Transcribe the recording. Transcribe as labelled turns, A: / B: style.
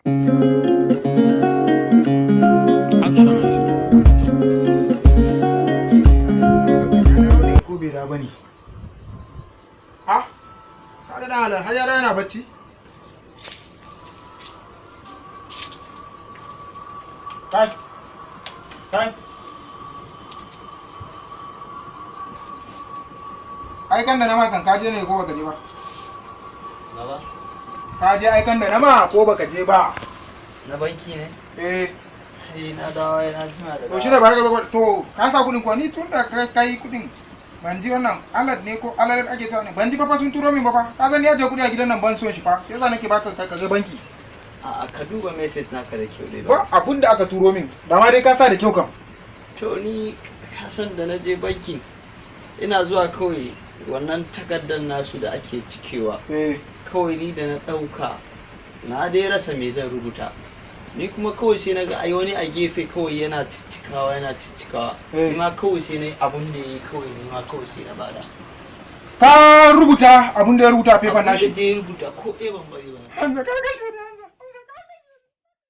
A: Ko bai da bane. Ha? Kaga dan halar har yara yana bacci? Kai. Kai. Aikan da na ma kan kaje ne ko baka je ba?
B: Baba?
A: Ka je aikan da na ma ko baka je ba?
B: Na banki ne?
A: Eh.
B: Na dawo na jima da.
A: To shi ne barka zo to ka sa kudin ko ni tun da kai kudin ban ji wannan alad ne ko alad ake sa ne ban ji ba fa sun turo min ba fa ka san ya je kudi a gidan nan ban son shi fa sai za nake baka ka ga banki.
B: A ka duba message naka da kyau dai
A: ba abun da aka turo min da ma dai ka sa da kyau kam.
B: To ni ka san da na je bankin ina zuwa kawai wannan takardar nasu da ake cikewa kawai ni da na ɗauka na dai rasa me zan rubuta ni kuma kawai sai na ga ai wani a gefe kawai yana ciccikawa ni ma kawai sai na yi abun da ya yi kawai ni ma kawai sai na bada.
A: Ka rubuta abun da ya rubuta a paper nashi?
B: Abun da ya rubuta ko ban bari ba.
A: Hanzu ka kashe